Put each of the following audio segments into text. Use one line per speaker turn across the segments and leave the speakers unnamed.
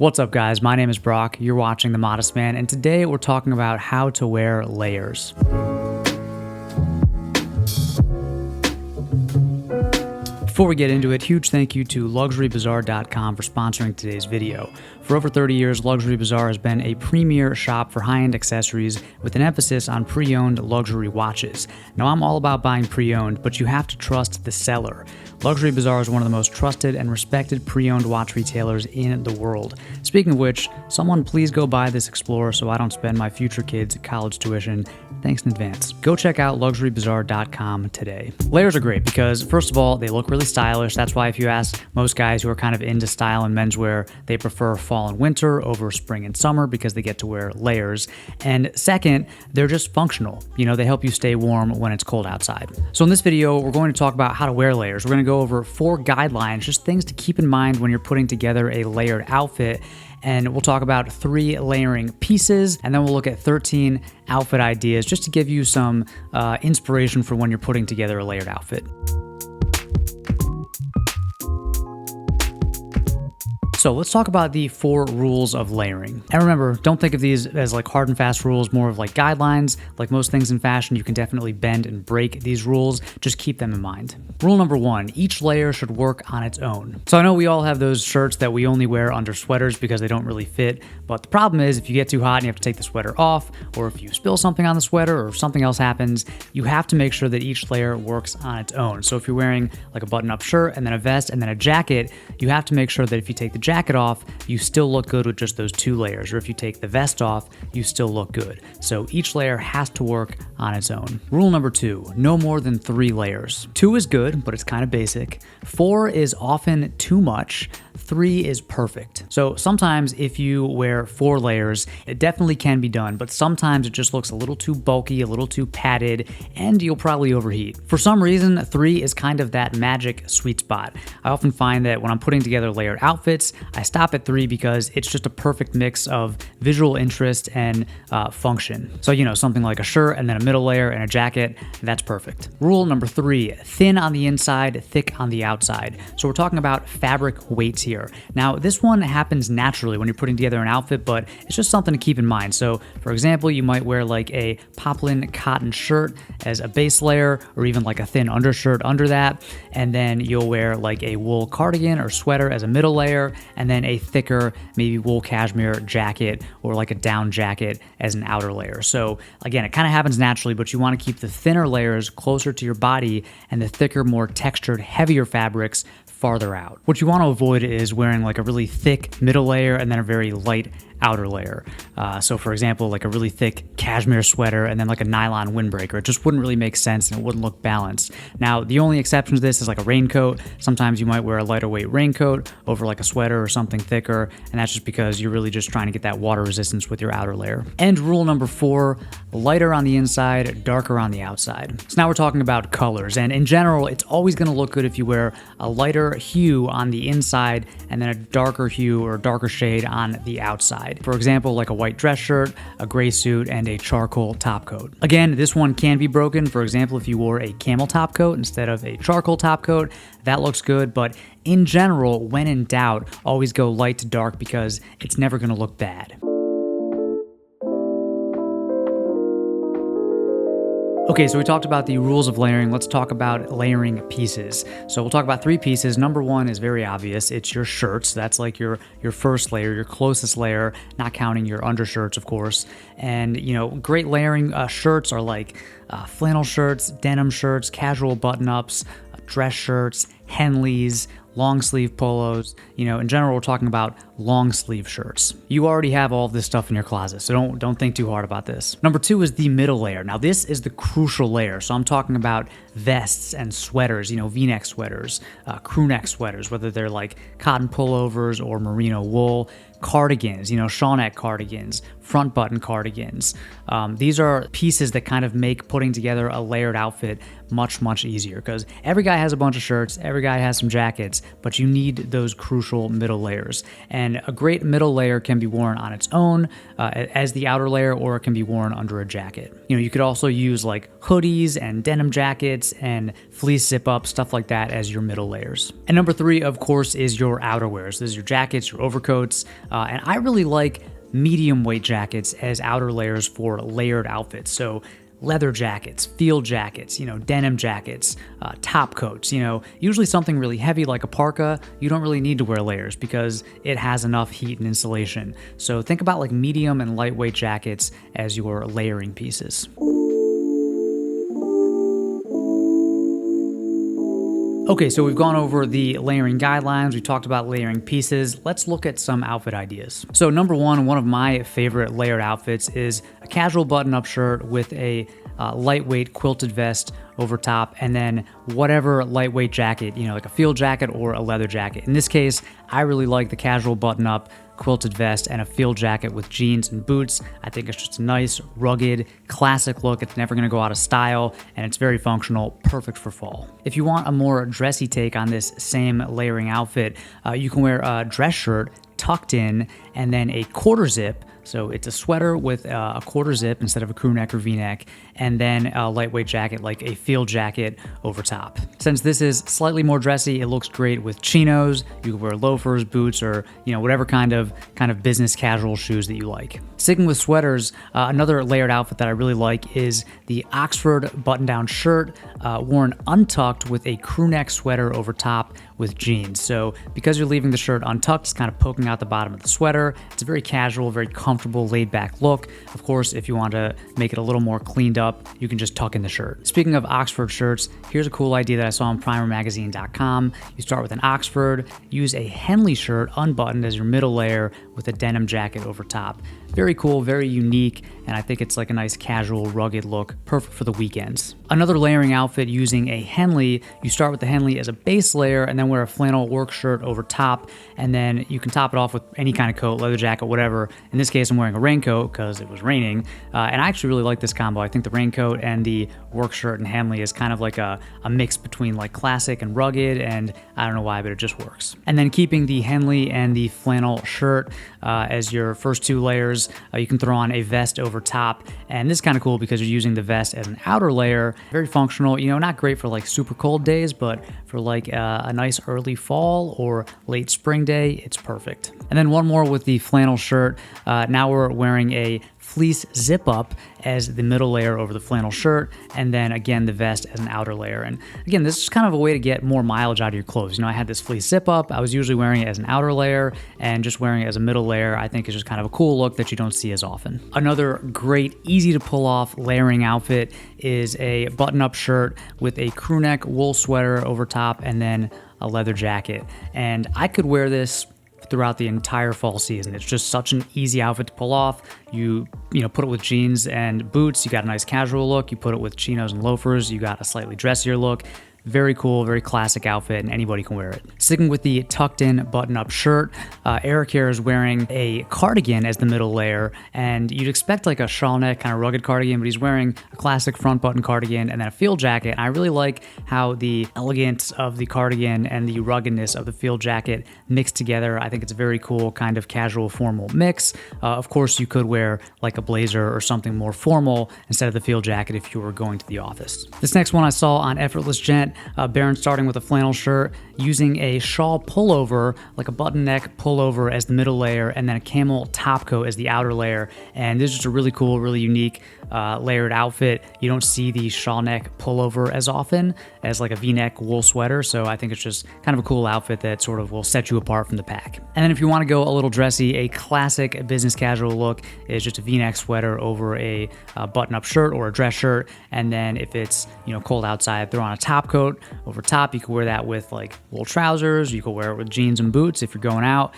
What's up, guys? My name is Brock. You're watching The Modest Man, and today we're talking about how to wear layers. Before we get into it, huge thank you to LuxuryBazaar.com for sponsoring today's video. For over 30 years, Luxury Bazaar has been a premier shop for high-end accessories with an emphasis on pre-owned luxury watches. Now, I'm all about buying pre-owned, but you have to trust the seller. Luxury Bazaar is one of the most trusted and respected pre-owned watch retailers in the world. Speaking of which, someone please go buy this Explorer so I don't spend my future kids' college tuition. Thanks in advance. Go check out LuxuryBazaar.com today. Layers are great because, first of all, they look really stylish. That's why if you ask most guys who are kind of into style and menswear, they prefer fall and winter over spring and summer because they get to wear layers. And second, they're just functional. You know, they help you stay warm when it's cold outside. So in this video, we're going to talk about how to wear layers. We're going to go over 4 guidelines, just things to keep in mind when you're putting together a layered outfit. And we'll talk about 3 layering pieces, and then we'll look at 13 outfit ideas just to give you some inspiration for when you're putting together a layered outfit. So let's talk about the 4 rules of layering. And remember, don't think of these as like hard and fast rules, more of like guidelines. Like most things in fashion, you can definitely bend and break these rules. Just keep them in mind. Rule number 1, each layer should work on its own. So I know we all have those shirts that we only wear under sweaters because they don't really fit. But the problem is if you get too hot and you have to take the sweater off, or if you spill something on the sweater or if something else happens, you have to make sure that each layer works on its own. So if you're wearing like a button-up shirt and then a vest and then a jacket, you have to make sure that if you take the jacket off, you still look good with just those 2 layers, or if you take the vest off, you still look good. So each layer has to work on its own. Rule number 2, no more than 3 layers. 2 is good, but it's kind of basic. 4 is often too much. 3 is perfect. So sometimes if you wear 4 layers, it definitely can be done, but sometimes it just looks a little too bulky, a little too padded, and you'll probably overheat. For some reason, 3 is kind of that magic sweet spot. I often find that when I'm putting together layered outfits, I stop at 3 because it's just a perfect mix of visual interest and function. So, you know, something like a shirt and then a middle layer and a jacket, that's perfect. Rule number 3, thin on the inside, thick on the outside. So we're talking about fabric weights here. Now, this one happens naturally when you're putting together an outfit, but it's just something to keep in mind. So, for example, you might wear like a poplin cotton shirt as a base layer, or even like a thin undershirt under that, and then you'll wear like a wool cardigan or sweater as a middle layer, and then a thicker, maybe wool cashmere jacket or like a down jacket as an outer layer. So, again, it kind of happens naturally, but you want to keep the thinner layers closer to your body and the thicker, more textured, heavier fabrics farther out. What you want to avoid is wearing like a really thick middle layer and then a very light outer layer. So for example, like a really thick cashmere sweater and then like a nylon windbreaker. It just wouldn't really make sense and it wouldn't look balanced. Now, the only exception to this is like a raincoat. Sometimes you might wear a lighter weight raincoat over like a sweater or something thicker, and that's just because you're really just trying to get that water resistance with your outer layer. And rule number 4, lighter on the inside, darker on the outside. So now we're talking about colors, and in general, it's always going to look good if you wear a lighter hue on the inside and then a darker hue or a darker shade on the outside. For example, like a white dress shirt, a gray suit, and a charcoal top coat. Again, this one can be broken. For example, if you wore a camel top coat instead of a charcoal top coat, that looks good, but in general, when in doubt, always go light to dark because it's never going to look bad. Okay, so we talked about the rules of layering. Let's talk about layering pieces. So we'll talk about 3 pieces. Number 1 is very obvious. It's your shirts. That's like your first layer, your closest layer, not counting your undershirts, of course. And, you know, great layering shirts are like flannel shirts, denim shirts, casual button-ups, dress shirts, Henleys, long sleeve polos. You know, in general, we're talking about long sleeve shirts. You already have all of this stuff in your closet, so don't think too hard about this. Number 2 is the middle layer. Now, this is the crucial layer. So I'm talking about vests and sweaters, you know, V-neck sweaters, crew neck sweaters, whether they're like cotton pullovers or merino wool, cardigans, you know, shawl neck cardigans, front button cardigans. These are pieces that kind of make putting together a layered outfit much easier because every guy has a bunch of shirts, every guy has some jackets, but you need those crucial middle layers. And a great middle layer can be worn on its own as the outer layer, or it can be worn under a jacket. You know, you could also use like hoodies and denim jackets and fleece zip-up, stuff like that as your middle layers. And number 3, of course, is your outerwear. So this is your jackets, your overcoats, And I really like medium weight jackets as outer layers for layered outfits. So leather jackets, field jackets, denim jackets, top coats, usually something really heavy like a parka. You don't really need to wear layers because it has enough heat and insulation. So think about like medium and lightweight jackets as your layering pieces. Okay, so we've gone over the layering guidelines, we talked about layering pieces. Let's look at some outfit ideas. So number one of my favorite layered outfits is a casual button-up shirt with a lightweight quilted vest over top, and then whatever lightweight jacket, like a field jacket or a leather jacket. In this case, I really like the casual button-up quilted vest and a field jacket with jeans and boots. I think it's just a nice, rugged, classic look. It's never going to go out of style, and it's very functional, perfect for fall. If you want a more dressy take on this same layering outfit, you can wear a dress shirt tucked in and then a quarter zip. So it's a sweater with a quarter zip instead of a crew neck or v-neck, and then a lightweight jacket like a field jacket over top. Since this is slightly more dressy, it looks great with chinos. You can wear loafers, boots, or whatever kind of business casual shoes that you like. Sticking with sweaters, another layered outfit that I really like is the Oxford button-down shirt worn untucked with a crew neck sweater over top with jeans. So because you're leaving the shirt untucked, it's kind of poking out the bottom of the sweater. It's a very casual, very comfortable, laid-back look. Of course, if you want to make it a little more cleaned up, you can just tuck in the shirt. Speaking of Oxford shirts, here's a cool idea that I saw on primermagazine.com. You start with an Oxford, use a Henley shirt unbuttoned as your middle layer with a denim jacket over top. Very cool, very unique, and I think it's like a nice casual, rugged look, perfect for the weekends. Another layering outfit using a Henley, you start with the Henley as a base layer and then wear a flannel work shirt over top, and then you can top it off with any kind of coat, leather jacket, whatever. In this case, I'm wearing a raincoat because it was raining, and I actually really like this combo. I think the raincoat and the work shirt and Henley is kind of like a mix between like classic and rugged, and I don't know why, but it just works. And then keeping the Henley and the flannel shirt as your first two layers, you can throw on a vest over top, and this is kind of cool because you're using the vest as an outer layer. Very functional, not great for like super cold days, but for like a nice early fall or late spring day, it's perfect. And then one more with the flannel shirt. Now we're wearing a fleece zip up as the middle layer over the flannel shirt, and then again the vest as an outer layer. And again, this is kind of a way to get more mileage out of your clothes. I had this fleece zip up, I was usually wearing it as an outer layer, and just wearing it as a middle layer I think is just kind of a cool look that you don't see as often. Another great, easy to pull off layering outfit is a button-up shirt with a crew neck wool sweater over top and then a leather jacket. And I could wear this throughout the entire fall season. It's just such an easy outfit to pull off. You put it with jeans and boots, you got a nice casual look. You put it with chinos and loafers, you got a slightly dressier look. Very cool, very classic outfit, and anybody can wear it. Sticking with the tucked-in button-up shirt, Eric here is wearing a cardigan as the middle layer, and you'd expect like a shawl neck kind of rugged cardigan, but he's wearing a classic front button cardigan and then a field jacket. And I really like how the elegance of the cardigan and the ruggedness of the field jacket mix together. I think it's a very cool kind of casual formal mix. Of course, you could wear like a blazer or something more formal instead of the field jacket if you were going to the office. This next one I saw on Effortless Gent. Baron starting with a flannel shirt, using a shawl pullover, like a button neck pullover as the middle layer, and then a camel top coat as the outer layer. And this is just a really cool, really unique layered outfit. You don't see the shawl neck pullover as often as like a v-neck wool sweater, so I think it's just kind of a cool outfit that sort of will set you apart from the pack. And then if you want to go a little dressy, a classic business casual look is just a v-neck sweater over a button-up shirt or a dress shirt, and then if it's cold outside, throw on a top coat over top. You can wear that with like wool trousers. You can wear it with jeans and boots if you're going out.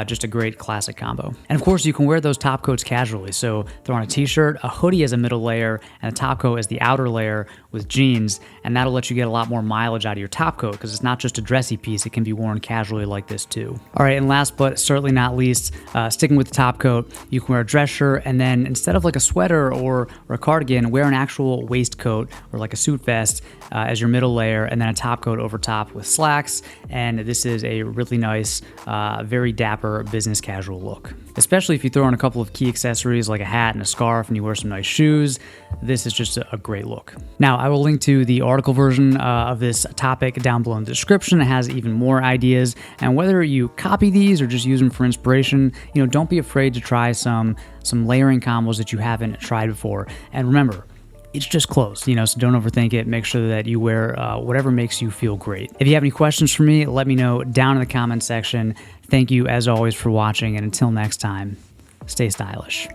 Just a great classic combo. And of course, you can wear those top coats casually. So throw on a t-shirt, a hoodie as a middle layer, and a top coat as the outer layer with jeans, and that'll let you get a lot more mileage out of your top coat because it's not just a dressy piece. It can be worn casually like this too. All right, and last but certainly not least, sticking with the top coat, you can wear a dress shirt, and then instead of like a sweater or a cardigan, wear an actual waistcoat or like a suit vest as your middle layer, and then a top coat over top with slacks. And this is a really nice, very dapper dapper business casual look. Especially if you throw in a couple of key accessories like a hat and a scarf and you wear some nice shoes, this is just a great look. Now, I will link to the article version of this topic down below in the description. It has even more ideas, and whether you copy these or just use them for inspiration, don't be afraid to try some layering combos that you haven't tried before. And remember, it's just clothes, so don't overthink it. Make sure that you wear whatever makes you feel great. If you have any questions for me, let me know down in the comment section. Thank you, as always, for watching, and until next time, stay stylish.